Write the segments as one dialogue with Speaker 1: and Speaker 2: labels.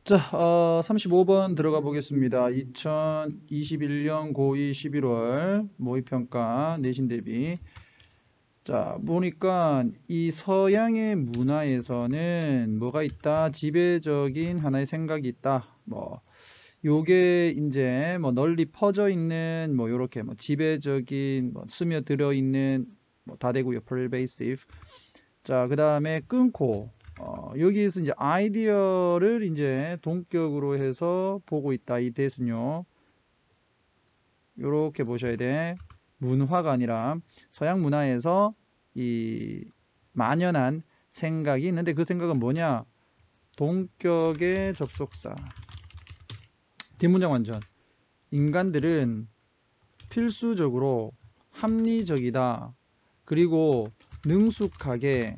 Speaker 1: 자, 35번 들어가 보겠습니다. 2021년 고2 11월 모의평가 내신 대비. 자, 보니까 이 서양의 문화에서는 뭐가 있다? 지배적인 하나의 생각이 있다. 요게 이제 널리 퍼져 있는 요렇게 지배적인 스며들어 있는 다 되고요. pervasive. 자, 그 다음에 끊고, 여기에서 이제 아이디어를 이제 동격으로 해서 보고 있다. 이 대은요. 요렇게 보셔야 돼. 문화가 아니라 서양 문화에서 이 만연한 생각이 있는데 그 생각은 뭐냐? 동격의 접속사. 뒷문장 완전. 인간들은 필수적으로 합리적이다. 그리고 능숙하게.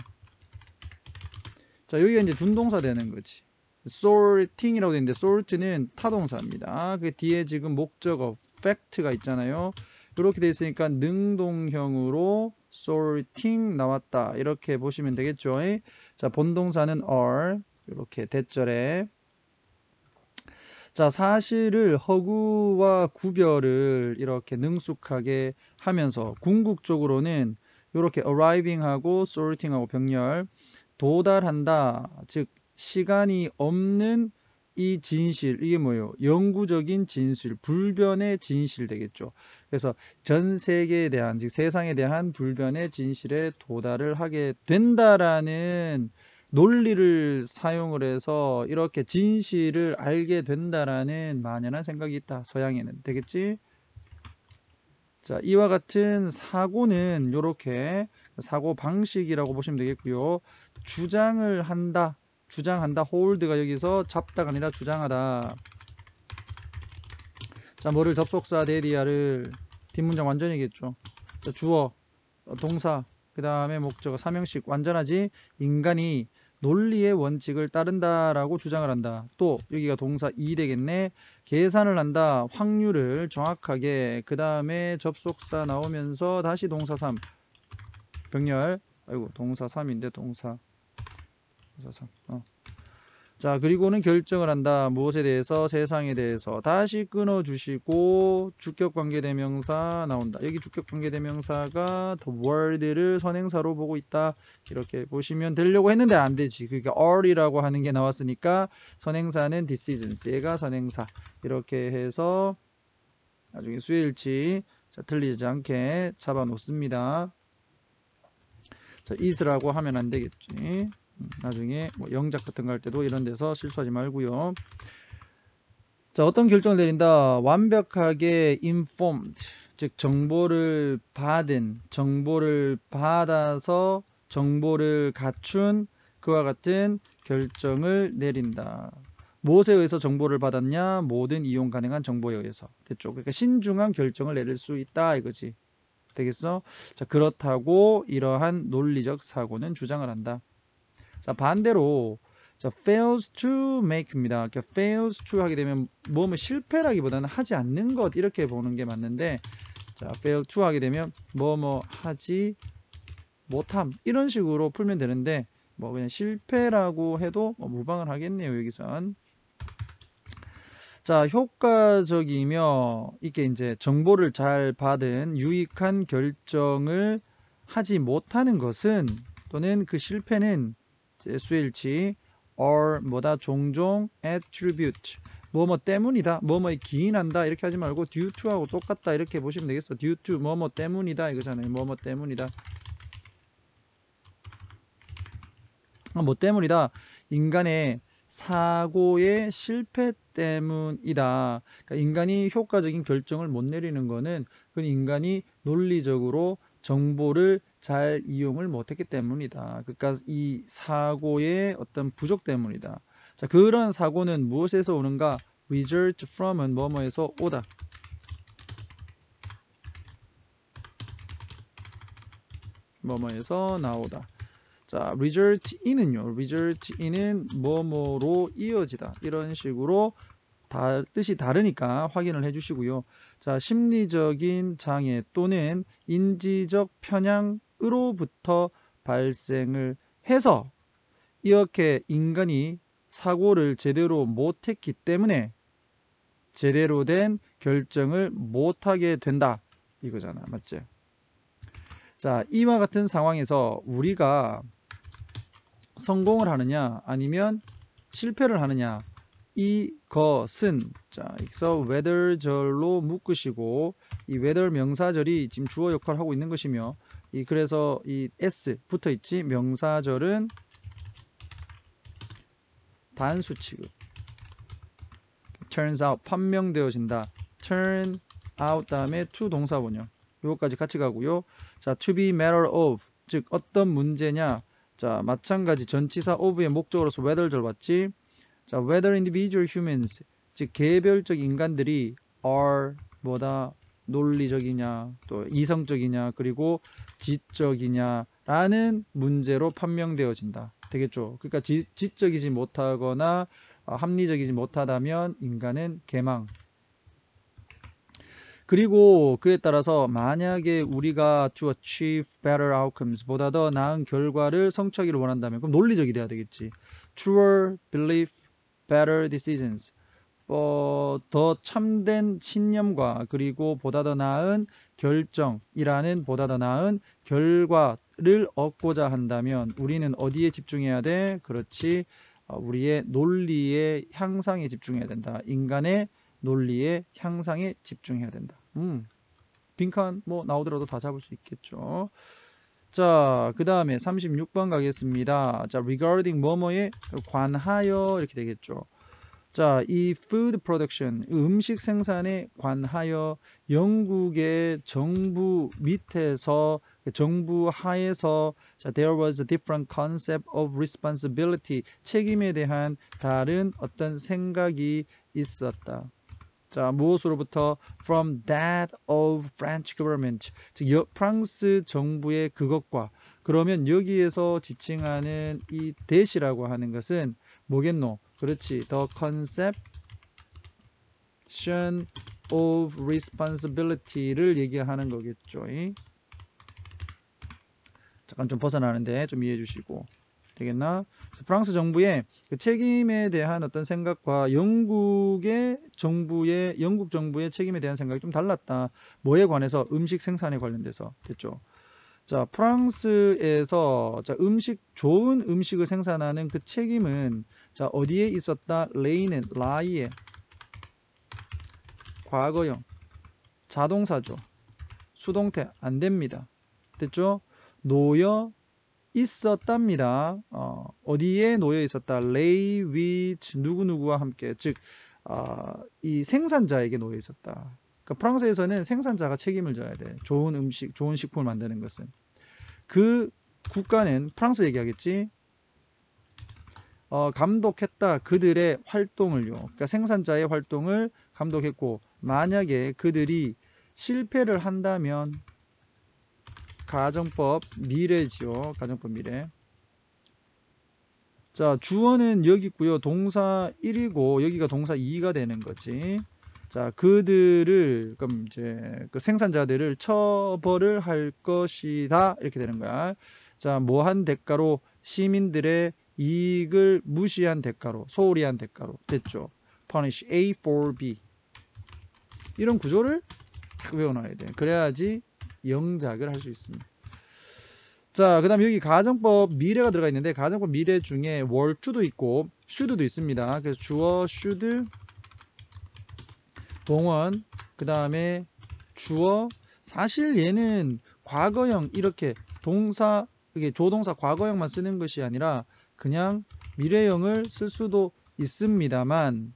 Speaker 1: 자, 여기가 이제 준동사 되는 거지. sorting이라고 되어 있는데 sort는 타동사입니다. 그 뒤에 지금 목적어 fact가 있잖아요. 이렇게 되어 있으니까 능동형으로 sorting 나왔다. 이렇게 보시면 되겠죠. 자, 본동사는 are 이렇게 대절에. 자, 사실을 허구와 구별을 이렇게 능숙하게 하면서 궁극적으로는 이렇게 arriving하고 sorting하고 병렬 도달한다. 즉 시간이 없는 이 진실, 이게 뭐예요? 영구적인 진실, 불변의 진실 되겠죠. 그래서 전 세계에 대한, 즉 세상에 대한 불변의 진실에 도달을 하게 된다라는 논리를 사용을 해서 이렇게 진실을 알게 된다라는 만연한 생각이 있다. 서양에는. 되겠지? 자, 이와 같은 사고는 이렇게 사고 방식이라고 보시면 되겠고요. 주장을 한다. 주장한다. 홀드가 여기서 잡다가 아니라 주장하다. 자, 뭐를 접속사 데디아를 뒷문장 완전이겠죠. 자, 주어, 동사, 그 다음에 목적어, 삼형식 완전하지. 인간이 논리의 원칙을 따른다라고 주장을 한다. 또 여기가 동사 2 되겠네. 계산을 한다. 확률을 정확하게. 그 다음에 접속사 나오면서 다시 동사 3 병렬. 아이고 동사 3인데 동사 3. 자, 그리고는 결정을 한다. 무엇에 대해서? 세상에 대해서. 다시 끊어주시고 주격관계대명사 나온다. 여기 주격관계대명사가 the world를 선행사로 보고 있다. 이렇게 보시면 되려고 했는데 안 되지. 그러니까 all이라고 하는 게 나왔으니까 선행사는 decisions. 얘가 선행사. 이렇게 해서 나중에 수일치 틀리지 않게 잡아 놓습니다. 자, is라고 하면 안 되겠지. 나중에 영작 같은 거 할 때도 이런 데서 실수하지 말고요. 자, 어떤 결정을 내린다? 완벽하게 informed, 즉 정보를 받은, 정보를 받아서 정보를 갖춘 그와 같은 결정을 내린다. 무엇에 의해서 정보를 받았냐? 모든 이용 가능한 정보에 의해서. 됐죠? 그러니까 신중한 결정을 내릴 수 있다 이거지. 되겠어? 자, 그렇다고 이러한 논리적 사고는 주장을 한다. 자, 반대로 자, fails to make입니다. 그러니까 fails to 하게 되면 뭐뭐 실패라기보다는 하지 않는 것 이렇게 보는 게 맞는데, 자, fail to 하게 되면 뭐뭐 하지 못함 이런 식으로 풀면 되는데 그냥 실패라고 해도 무방을 하겠네요. 여기선. 자, 효과적이며 이게 이제 정보를 잘 받은 유익한 결정을 하지 못하는 것은 또는 그 실패는 수일치 or 뭐다 종종 attribute 뭐뭐 때문이다 뭐뭐에 기인한다 이렇게 하지 말고 due to하고 똑같다 이렇게 보시면 되겠어. due to 뭐뭐 때문이다 이거잖아요. 뭐뭐 때문이다. 뭐 때문이다. 인간의 사고의 실패 때문이다. 그러니까 인간이 효과적인 결정을 못 내리는 거는 그 인간이 논리적으로 정보를 잘 이용을 못했기 때문이다. 그러니까 이 사고의 어떤 부족 때문이다. 자, 그런 사고는 무엇에서 오는가? result from은 뭐뭐에서 오다. 뭐뭐에서 나오다. 자, result in은요. result in은 뭐뭐로 이어지다. 이런 식으로 뜻이 다르니까 확인을 해 주시고요. 자, 심리적인 장애 또는 인지적 편향으로부터 발생을 해서 이렇게 인간이 사고를 제대로 못했기 때문에 제대로 된 결정을 못하게 된다 이거잖아. 맞지? 자, 이와 같은 상황에서 우리가 성공을 하느냐 아니면 실패를 하느냐, 이것은 자 여기서 whether절로 묶으시고 이 whether 명사절이 지금 주어 역할을 하고 있는 것이며 그래서 이 s 붙어 있지. 명사절은 단수 취급. turns out 판명되어진다. turn out 다음에 to 동사 원형 요거까지 같이 가고요. 자, to be matter of 즉 어떤 문제냐. 자, 마찬가지 전치사 of의 목적으로서 whether절 봤지. 자, whether individual humans 즉 개별적 인간들이 are 뭐다 논리적이냐 또 이성적이냐 그리고 지적이냐 라는 문제로 판명되어진다. 되겠죠. 그러니까 지적이지 못하거나 합리적이지 못하다면 인간은 개망. 그리고 그에 따라서 만약에 우리가 to achieve better outcomes 보다 더 나은 결과를 성취하기를 원한다면 그럼 논리적이 돼야 되겠지. truer belief, better decisions 더 참된 신념과 그리고 보다 더 나은 결정이라는 보다 더 나은 결과를 얻고자 한다면 우리는 어디에 집중해야 돼? 그렇지. 우리의 논리의 향상에 집중해야 된다. 인간의 논리의 향상에 집중해야 된다. 빈칸 뭐 나오더라도 다 잡을 수 있겠죠. 자, 그 다음에 36번 가겠습니다. 자, regarding 뭐뭐에 관하여 이렇게 되겠죠. 자, 이 food production, 음식 생산에 관하여 영국의 정부 밑에서, 정부 하에서 자, there was a different concept of responsibility, 책임에 대한 다른 어떤 생각이 있었다. 자, 무엇으로부터? From that of French government, 즉 프랑스 정부의 그것과. 그러면 여기에서 지칭하는 이 that이라고 하는 것은 뭐겠노? 그렇지. The conception of responsibility를 얘기하는 거겠죠. 잠깐 좀 벗어나는데 좀 이해해 주시고 되겠나? 프랑스 정부의 그 책임에 대한 어떤 생각과 영국 정부의 책임에 대한 생각이 좀 달랐다. 뭐에 관해서? 음식 생산에 관련돼서. 됐죠? 자, 프랑스에서 자, 좋은 음식을 생산하는 그 책임은 자, 어디에 있었다? 레이는 라이에 과거형 자동사죠. 수동태 안 됩니다. 됐죠? 놓여 있었답니다. 어디에 놓여 있었다? lay with 누구누구와 함께, 즉 이 생산자에게 놓여 있었다. 그러니까 프랑스에서는 생산자가 책임을 져야 돼. 좋은 음식, 좋은 식품을 만드는 것은. 그 국가는 프랑스 얘기하겠지. 감독했다. 그들의 활동을요. 그러니까 생산자의 활동을 감독했고, 만약에 그들이 실패를 한다면 가정법 미래지요. 가정법 미래. 자, 주어는 여기 있고요. 동사 1이고 여기가 동사 2가 되는 거지. 자, 그들을 그럼 이제 그 생산자들을 처벌을 할 것이다. 이렇게 되는 거야. 자, 뭐한 대가로? 시민들의 이익을 무시한 대가로, 소홀히 한 대가로. 됐죠? punish A for B. 이런 구조를 딱 외워놔야 돼. 그래야지 영작을 할 수 있습니다. 자, 그 다음 여기 가정법 미래가 들어가 있는데 가정법 미래 중에 were to도 있고 should도 있습니다. 그래서 주어 should 동원 그 다음에 주어. 사실 얘는 과거형 이렇게 동사 이게 조동사 과거형만 쓰는 것이 아니라 그냥 미래형을 쓸 수도 있습니다만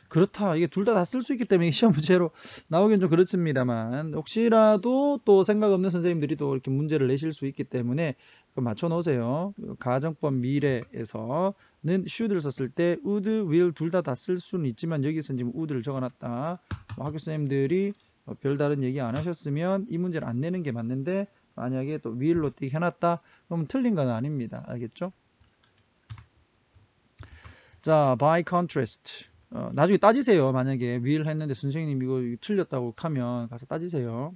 Speaker 1: 그렇다. 이게 둘 다 쓸 수 있기 때문에 시험 문제로 나오긴 좀 그렇습니다만 혹시라도 또 생각 없는 선생님들이 또 이렇게 문제를 내실 수 있기 때문에 맞춰 놓으세요. 가정법 미래에서는 should를 썼을 때 would, will 둘 다 쓸 수는 있지만 여기서 지금 would를 적어놨다. 학교 선생님들이 별다른 얘기 안 하셨으면 이 문제를 안 내는 게 맞는데 만약에 또 will로 띡 해놨다 그러면 틀린 건 아닙니다. 알겠죠? 자, by contrast 나중에 따지세요. 만약에 will 했는데 선생님 이거 틀렸다고 하면 가서 따지세요.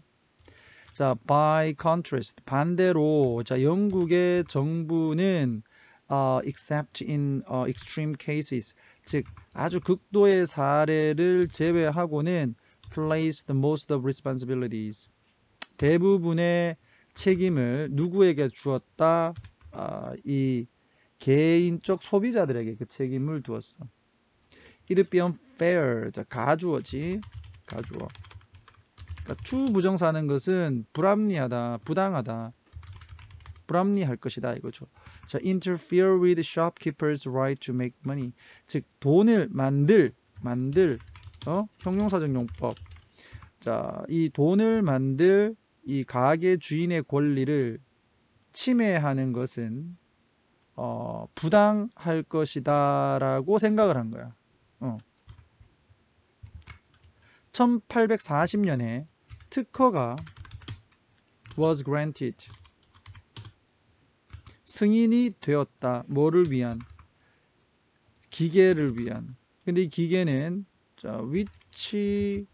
Speaker 1: 자, by contrast 반대로 자, 영국의 정부는 except in extreme cases. 즉 아주 극도의 사례를 제외하고는 place the most of responsibilities. 대부분의 책임을 누구에게 주었다? 이 개인적 소비자들에게 그 책임을 두었어. It'd be unfair. 자, 가주어지. 가주어. 그러니까 to 부정사하는 것은 불합리하다, 부당하다, 불합리할 것이다 이거죠. 자, interfere with shopkeepers' right to make money. 즉 돈을 만들 형용사적 용법. 자, 이 돈을 만들 이 가게 주인의 권리를 침해하는 것은 부당할 것이다라고 생각을 한 거야. 1840년에 특허가 was granted. 승인이 되었다. 뭐를 위한? 기계를 위한. 근데 이 기계는 자, which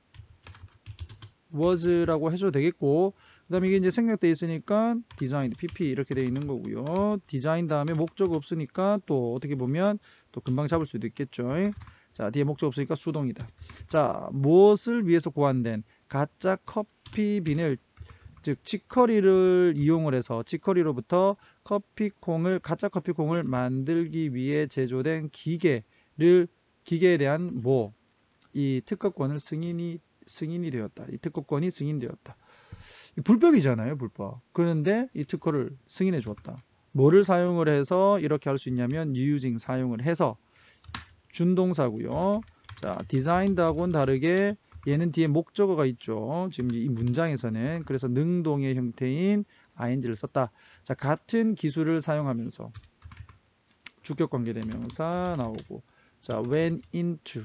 Speaker 1: was라고 해줘도 되겠고, 그 다음에 이게 이제 생략되어 있으니까 designed, pp 이렇게 되어 있는 거고요. 디자인 다음에 목적 없으니까 또 어떻게 보면 또 금방 잡을 수도 있겠죠. 자, 뒤에 목적 없으니까 수동이다. 자, 무엇을 위해서 고안된 가짜 커피빈을, 즉 치커리를 이용을 해서 치커리로부터 가짜 커피콩을 만들기 위해 제조된 기계에 대한 이 특허권을 승인이 되었다. 이 특허권이 승인되었다. 불법이잖아요, 불법. 그런데 이 특허를 승인해 주었다. 뭐를 사용을 해서 이렇게 할 수 있냐면 using, 사용을 해서. 준동사고요. 자, designed하고는 다르게 얘는 뒤에 목적어가 있죠. 지금 이 문장에서는. 그래서 능동의 형태인 ing를 썼다. 자, 같은 기술을 사용하면서 주격관계대명사 나오고, 자, went into,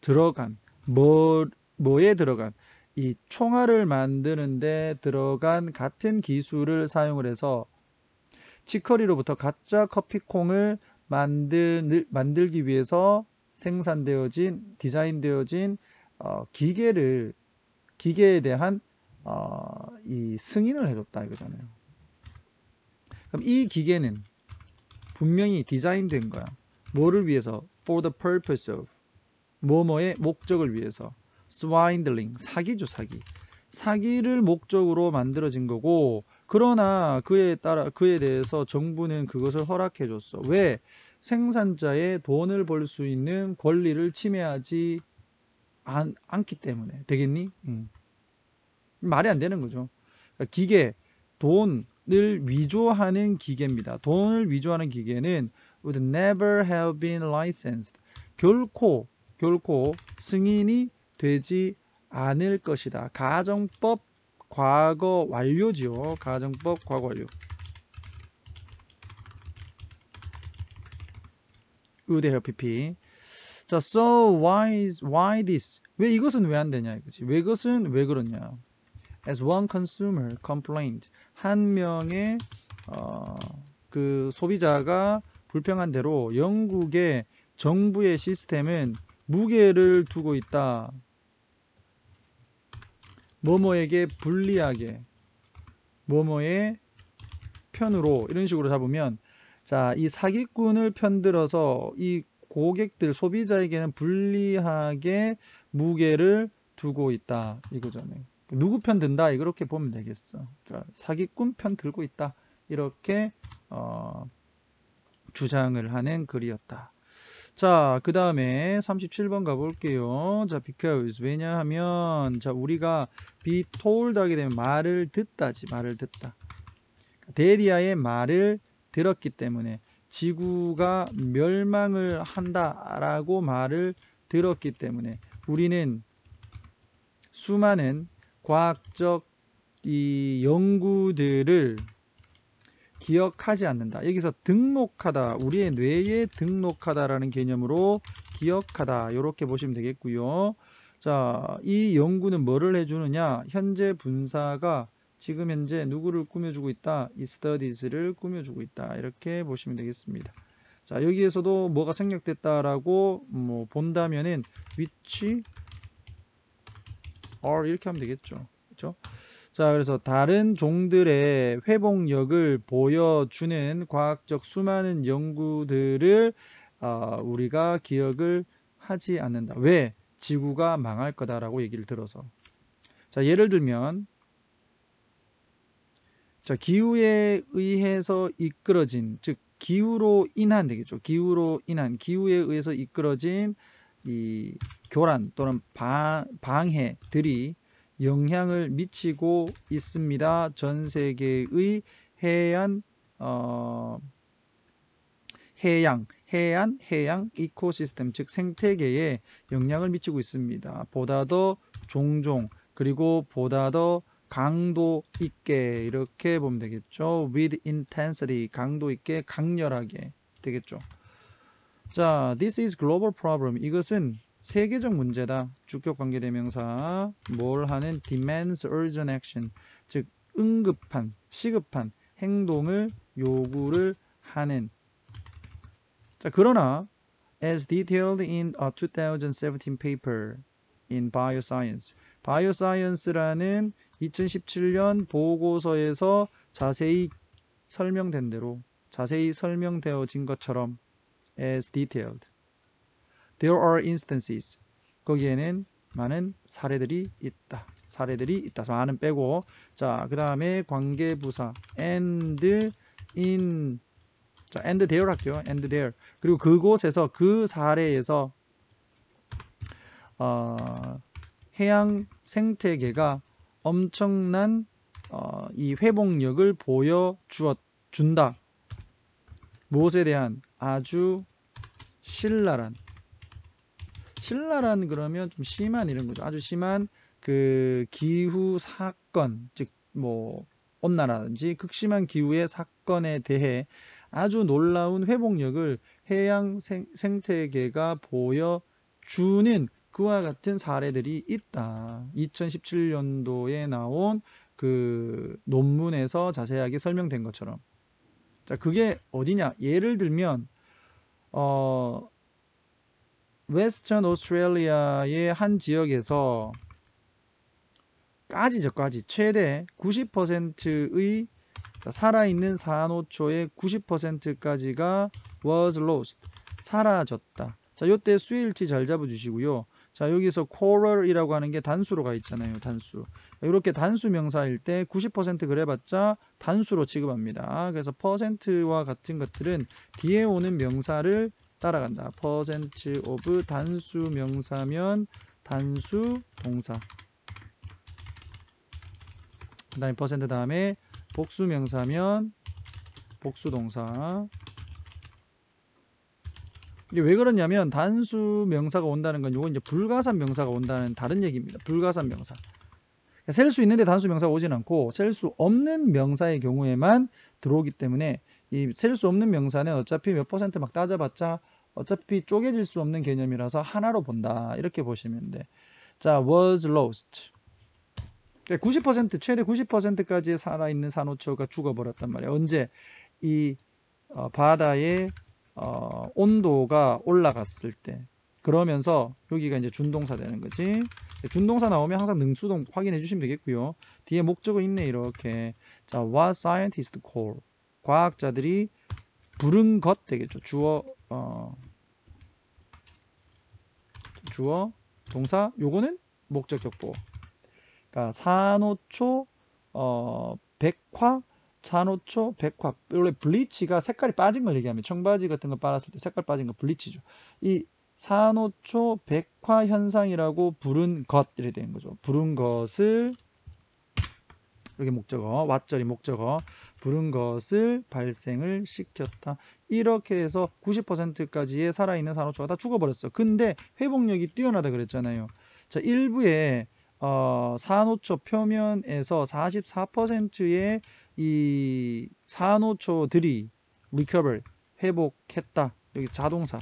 Speaker 1: 들어간, 뭐에 들어간, 이 총알을 만드는데 들어간 같은 기술을 사용을 해서 치커리로부터 가짜 커피콩을 만들기 위해서 디자인되어진 기계에 대한 이 승인을 해줬다 이거잖아요. 그럼 이 기계는 분명히 디자인된 거야. 뭐를 위해서? For the purpose of, 뭐뭐의 목적을 위해서. swindling, 사기죠, 사기. 사기를 목적으로 만들어진 거고, 그러나 그에 대해서 정부는 그것을 허락해 줬어. 왜? 생산자의 돈을 벌 수 있는 권리를 침해하지 않기 때문에. 되겠니? 말이 안 되는 거죠. 그러니까 기계, 돈을 위조하는 기계입니다. 돈을 위조하는 기계는 would never have been licensed. 결코 승인이 되지 않을 것이다. 가정법 과거 완료죠. 가정법 과거 완료. would have pp. 자, so why this? 왜 이것은 왜 안 되냐 이거지. 왜 이것은 왜 그러냐. As one consumer complained. 한 명의 그 소비자가 불평한 대로 영국의 정부의 시스템은 무게를 두고 있다. 뭐뭐에게 불리하게, 뭐뭐의 편으로, 이런 식으로 잡으면, 자, 이 사기꾼을 편들어서 이 고객들, 소비자에게는 불리하게 무게를 두고 있다 이거잖아요. 누구 편 든다 이렇게 보면 되겠어. 그러니까 사기꾼 편 들고 있다 이렇게 주장을 하는 글이었다. 자, 그 다음에 37번 가볼게요. 자, because. 왜냐하면, 자, 우리가 be told 하게 되면 말을 듣다지, 말을 듣다. 데리아의 말을 들었기 때문에 지구가 멸망을 한다라고 말을 들었기 때문에 우리는 수많은 과학적 이 연구들을 기억하지 않는다. 여기서 등록하다, 우리의 뇌에 등록하다라는 개념으로 기억하다 이렇게 보시면 되겠고요. 자, 이 연구는 뭐를 해주느냐? 현재 분사가 지금 현재 누구를 꾸며주고 있다? 이 studies를 꾸며주고 있다. 이렇게 보시면 되겠습니다. 자, 여기에서도 뭐가 생략됐다라고 본다면은 which are 이렇게 하면 되겠죠. 그렇죠? 자, 그래서 다른 종들의 회복력을 보여주는 과학적 수많은 연구들을 우리가 기억을 하지 않는다. 왜? 지구가 망할 거다라고 얘기를 들어서. 자, 예를 들면 자, 기후에 의해서 이끌어진, 즉 기후로 인한 되겠죠. 기후로 인한, 기후에 의해서 이끌어진 이 교란 또는 방해들이 영향을 미치고 있습니다. 전 세계의 해안 해양 이코시스템, 즉 생태계에 영향을 미치고 있습니다. 보다 더 종종, 그리고 보다 더 강도 있게, 이렇게 보면 되겠죠. with intensity, 강도 있게, 강렬하게 되겠죠. 자, this is global problem. 이것은 세계적 문제다. 주격 관계대명사, 뭘 하는? demands urgent action, 즉 응급한, 시급한 행동을 요구를 하는. 자, 그러나 as detailed in a 2017 paper in Bioscience, Bioscience라는 2017년 보고서에서 자세히 설명된 대로, 자세히 설명되어진 것처럼 as detailed, there are instances, 거기에는 많은 사례들이 있다. 사례들이 있다. 많은 빼고, 자, 그 다음에 관계부사 and in, 자, and there 할게요. and there. 그리고 그곳에서, 그 사례에서 해양 생태계가 엄청난 이 회복력을 보여준다. 무엇에 대한? 아주 신랄한 그러면 좀 심한 이런 거죠. 아주 심한 그 기후 사건, 즉 뭐 온난화라든지 극심한 기후의 사건에 대해 아주 놀라운 회복력을 해양 생태계가 보여주는 그와 같은 사례들이 있다. 2017년도에 나온 그 논문에서 자세하게 설명된 것처럼. 자, 그게 어디냐? 예를 들면 웨스턴 오스트레일리아의 한 지역에서 까지 최대 90%의 살아있는 산호초의 90%까지가 was lost, 사라졌다. 자, 요때 수일치 잘 잡아주시고요. 자, 여기서 coral이라고 하는 게 단수로 가 있잖아요. 단수. 이렇게 단수 명사일 때 90% 그래봤자 단수로 취급합니다. 그래서 퍼센트와 같은 것들은 뒤에 오는 명사를 따라간다. percent of 단수 명사면 단수 동사, 그 다음에 퍼센트 다음에 복수 명사면 복수 동사. 이게 왜 그러냐면 단수 명사가 온다는 건 요건 이제 불가산 명사가 온다는 다른 얘기입니다. 불가산 명사. 셀 수 있는데 단수 명사가 오진 않고 셀 수 없는 명사의 경우에만 들어오기 때문에 이 셀 수 없는 명사는 어차피 몇 퍼센트 막 따져봤자 어차피 쪼개질 수 없는 개념이라서 하나로 본다. 이렇게 보시면 돼. 자, was lost. 90% 최대 90%까지 살아있는 산호초가 죽어버렸단 말이에요. 언제? 이 바다의 온도가 올라갔을 때. 그러면서 여기가 이제 준동사 되는 거지. 준동사 나오면 항상 능수동 확인해 주시면 되겠고요. 뒤에 목적어 있네. 이렇게. 자, what scientists call, 과학자들이 부른 것 되겠죠. 주어 동사, 요거는 목적 격보. 그러니까 산호초 백화, 산호초 백화. 원래 블리치가 색깔이 빠진 걸 얘기하면 청바지 같은 거 빨았을 때 색깔 빠진 거 블리치죠. 이 산호초 백화 현상이라고 부른 것, 이렇게 되는 거죠. 부른 것을, 이렇게 목적어, 왓절이 목적어, 부른 것을 발생을 시켰다. 이렇게 해서 90%까지의 살아있는 산호초가 다 죽어버렸어. 근데 회복력이 뛰어나다 그랬잖아요. 자, 일부에 산호초 표면에서 44%의 이 산호초들이 recover, 회복했다. 여기 자동사.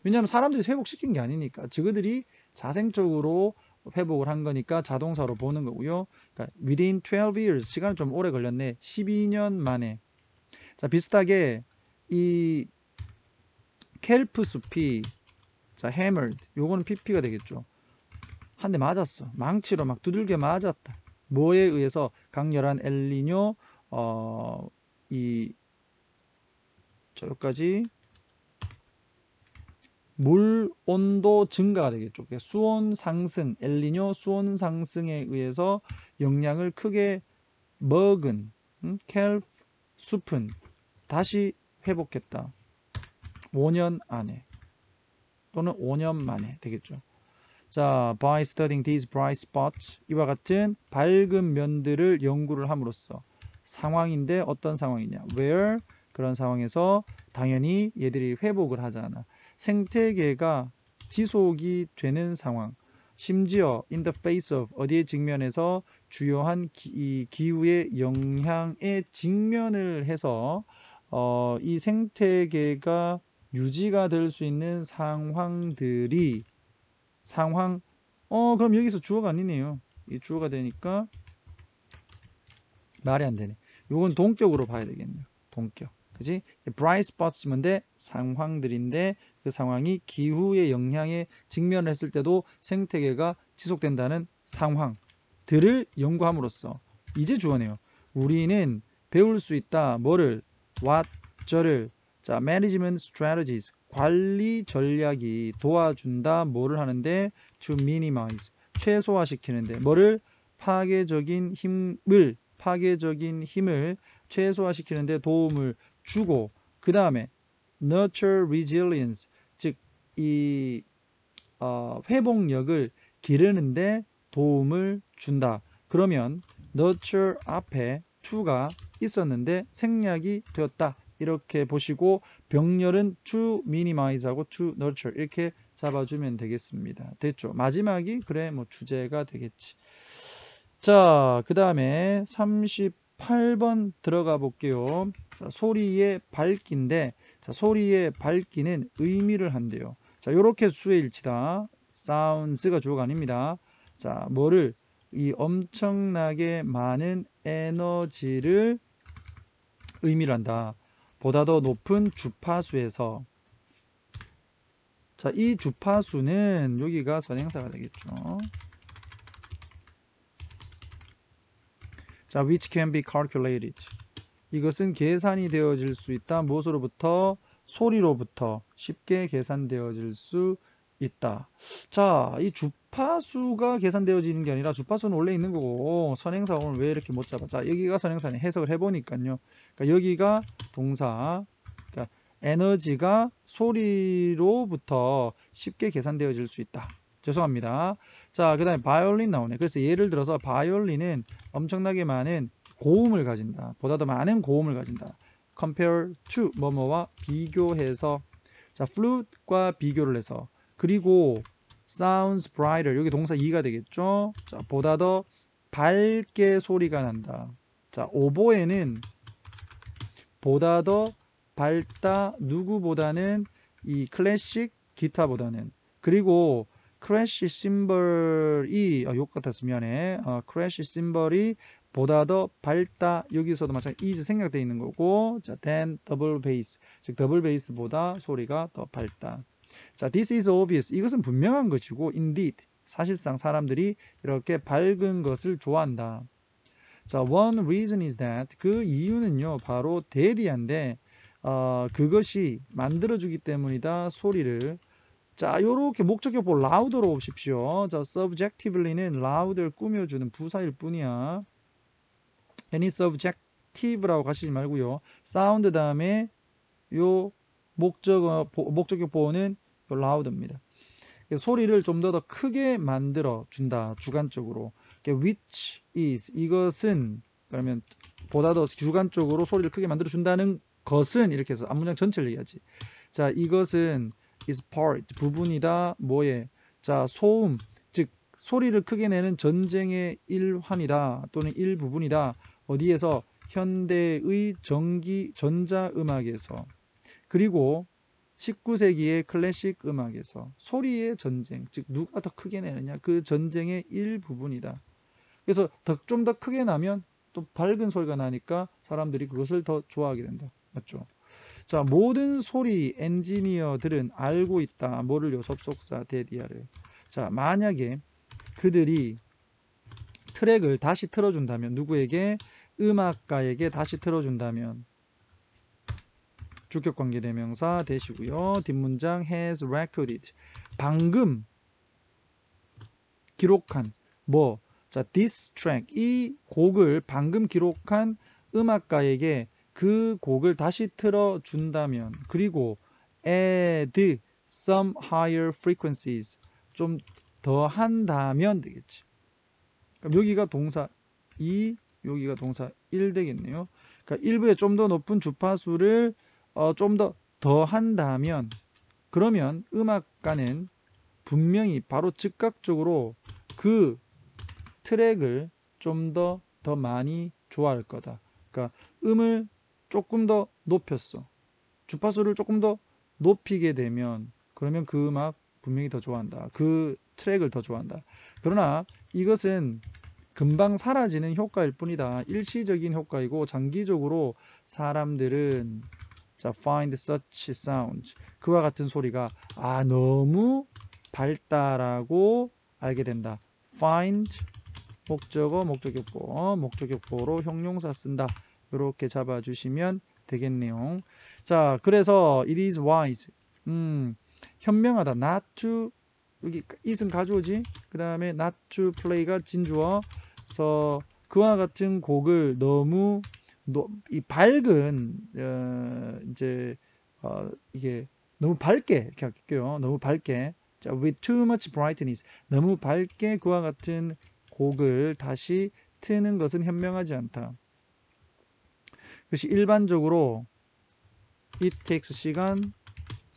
Speaker 1: 왜냐하면 사람들이 회복시킨 게 아니니까. 저그들이 자생적으로 회복을 한 거니까 자동사로 보는 거고요. 그러니까 within 12 years, 시간이 좀 오래 걸렸네. 12년 만에. 자, 비슷하게 이 켈프 숲이, 자, hammered, 요거는 pp가 되겠죠. 한 대 맞았어. 망치로 막 두들겨 맞았다. 뭐에 의해서? 강렬한 엘니뇨 이 저기까지 물 온도 증가가 되겠죠. 수온 상승, 엘니뇨 수온 상승에 의해서 영향을 크게 먹은 켈프 숲은 다시 회복했다. 5년 안에 또는 5년 만에 되겠죠. 자, by studying these bright spots, 이와 같은 밝은 면들을 연구를 함으로써 상황인데 어떤 상황이냐? where 그런 상황에서 당연히 얘들이 회복을 하잖아. 생태계가 지속이 되는 상황. 심지어 in the face of 어디에 직면해서 주요한 이 기후의 영향에 직면을 해서 이 생태계가 유지가 될 수 있는 상황들이 그럼 여기서 주어가 아니네요. 이 주어가 되니까 말이 안 되네. 요건 동격으로 봐야 되겠네요. 동격. 그지? bright spots인데 상황들인데 그 상황이 기후의 영향에 직면을 했을 때도 생태계가 지속된다는 상황들을 연구함으로써 이제 주어네요. 우리는 배울 수 있다. 뭐를? what를 자, management strategies 관리 전략이 도와준다. 뭐를 하는데? to minimize 최소화시키는데 뭐를? 파괴적인 힘을 최소화시키는데 도움을 주고 그 다음에 nurture resilience 즉 이 회복력을 기르는데 도움을 준다. 그러면 nurture 앞에 to가 있었는데 생략이 되었다. 이렇게 보시고 병렬은 to minimize하고 to nurture 이렇게 잡아주면 되겠습니다. 됐죠? 마지막이 그래 뭐 주제가 되겠지. 자, 그 다음에 38번 들어가 볼게요. 자, 소리의 밝기인데, 자, 소리의 밝기는 의미를 한대요. 자, 요렇게 수의 일치다. sounds가 주어가 아닙니다. 자, 뭐를? 이 엄청나게 많은 에너지를 의미를 한다. 보다 더 높은 주파수에서. 자, 이 주파수는 여기가 선행사가 되겠죠. 자, which can be calculated. 이것은 계산이 되어질 수 있다. 무엇으로부터? 소리로부터 쉽게 계산되어질 수 있다. 자, 이 주파수가 계산되어지는 게 아니라 주파수는 원래 있는 거고 선행사 오늘 왜 이렇게 못 잡아? 자, 여기가 선행사네. 해석을 해보니까요. 그러니까 여기가 동사. 그러니까 에너지가 소리로부터 쉽게 계산되어질 수 있다. 죄송합니다. 자, 그 다음에 바이올린 나오네. 그래서 예를 들어서 바이올린은 엄청나게 많은 고음을 가진다. 보다 더 많은 고음을 가진다. compare to 뭐뭐와 비교해서 자, flute과 비교를 해서 그리고 sounds brighter 여기 동사 2가 되겠죠. 자, 보다 더 밝게 소리가 난다. 자, 오보에는 보다 더 밝다 누구보다는 이 클래식 기타보다는 그리고 크래쉬 심벌이 욕 같았어 미안해. 크래쉬 심벌이 보다 더 밝다 여기서도 마찬가지 is 생략되어 있는 거고 자 than 더블 베이스 즉 더블 베이스보다 소리가 더 밝다. 자 this is obvious 이것은 분명한 것이고 indeed 사실상 사람들이 이렇게 밝은 것을 좋아한다. 자 one reason is that 그 이유는요 바로 대디한데 그것이 만들어주기 때문이다 소리를 자, 요렇게 목적격보 louder로 오십시오. 자, subjectively는 louder 꾸며주는 부사일 뿐이야. any subjective라고 가시지 말고요. sound 다음에 요 목적격보는 요 louder입니다. 소리를 좀 더 크게 만들어 준다. 주관적으로. which is 이것은 그러면 보다 더 주관적으로 소리를 크게 만들어 준다는 것은 이렇게 해서 앞문장 전체를 얘기하지. 자, 이것은 is part 부분이다. 뭐에? 자, 소음 즉 소리를 크게 내는 전쟁의 일환이다 또는 일부분이다. 어디에서? 현대의 전자음악에서 그리고 19세기의 클래식 음악에서 소리의 전쟁 즉 누가 더 크게 내느냐 그 전쟁의 일부분이다. 그래서 좀 더 크게 나면 또 밝은 소리가 나니까 사람들이 그것을 더 좋아하게 된다. 맞죠? 자, 모든 소리 엔지니어들은 알고 있다. 뭐를요? 접속사 데디아를. 자, 만약에 그들이 트랙을 다시 틀어준다면, 누구에게? 음악가에게 다시 틀어준다면 주격관계대명사 대시고요. 뒷문장 has recorded, 방금 기록한 뭐, 자, this track, 이 곡을 방금 기록한 음악가에게 그 곡을 다시 틀어준다면, 그리고 add some higher frequencies, 좀 더 한다면 되겠지. 그럼 여기가 동사 2, 여기가 동사 1 되겠네요. 그러니까 일부에 좀 더 높은 주파수를 좀 더 한다면, 그러면 음악가는 분명히 바로 즉각적으로 그 트랙을 좀 더 많이 좋아할 거다. 그러니까 음을 조금 더 높였어. 주파수를 조금 더 높이게 되면, 그러면 그 음악 분명히 더 좋아한다. 그 트랙을 더 좋아한다. 그러나 이것은 금방 사라지는 효과일 뿐이다. 일시적인 효과이고, 장기적으로 사람들은 자, find such sounds, 그와 같은 소리가 너무 밝다라고 알게 된다. find 목적어, 목적격보, 목적격보로 형용사 쓴다. 이렇게 잡아주시면 되겠네요. 자, 그래서 it is wise, 현명하다. not to, 여기 it은 가져오지. 그 다음에 not to play가 진주어. 그래서 그와 같은 곡을 너무 이 밝은 이제 이게 너무 밝게 이렇게 할게요. 너무 밝게. 자, with too much brightness, 너무 밝게 그와 같은 곡을 다시 트는 것은 현명하지 않다. 그것이 일반적으로 it takes 시간,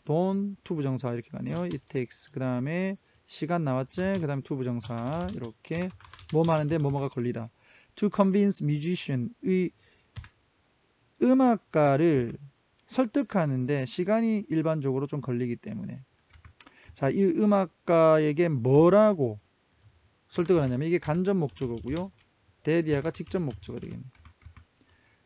Speaker 1: 돈, 투부정사 이렇게 가네요. it takes, 그 다음에 시간 나왔지? 그 다음에 투부정사 이렇게 뭐 하는데 뭐뭐가 걸리다. to convince musician, 의 음악가를 설득하는데 시간이 일반적으로 좀 걸리기 때문에, 자, 이 음악가에게 뭐라고 설득을 하냐면, 이게 간접 목적어고요. 대디아가 직접 목적어 되겠네.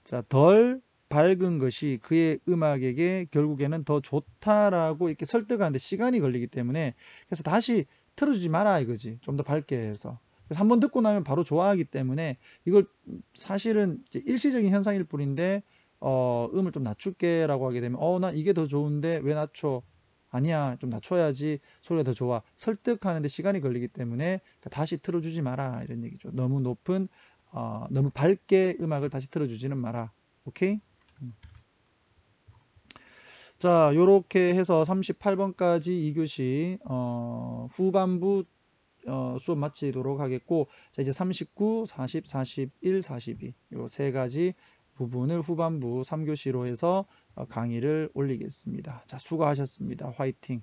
Speaker 1: 자, 덜 밝은 것이 그의 음악에게 결국에는 더 좋다라고 이렇게 설득하는데 시간이 걸리기 때문에, 그래서 다시 틀어주지 마라 이거지. 좀 더 밝게 해서. 그래서 한번 듣고 나면 바로 좋아하기 때문에, 이걸 사실은 이제 일시적인 현상일 뿐인데 음을 좀 낮출게라고 하게 되면 난 이게 더 좋은데 왜 낮춰? 아니야, 좀 낮춰야지 소리가 더 좋아. 설득하는데 시간이 걸리기 때문에 다시 틀어주지 마라 이런 얘기죠. 너무 높은 너무 밝게 음악을 다시 틀어주지는 마라. 오케이? 자, 요렇게 해서 38번까지 2교시 후반부 수업 마치도록 하겠고, 자, 이제 39, 40, 41, 42 요 세 가지 부분을 후반부 3교시로 해서 강의를 올리겠습니다. 자, 수고하셨습니다. 화이팅!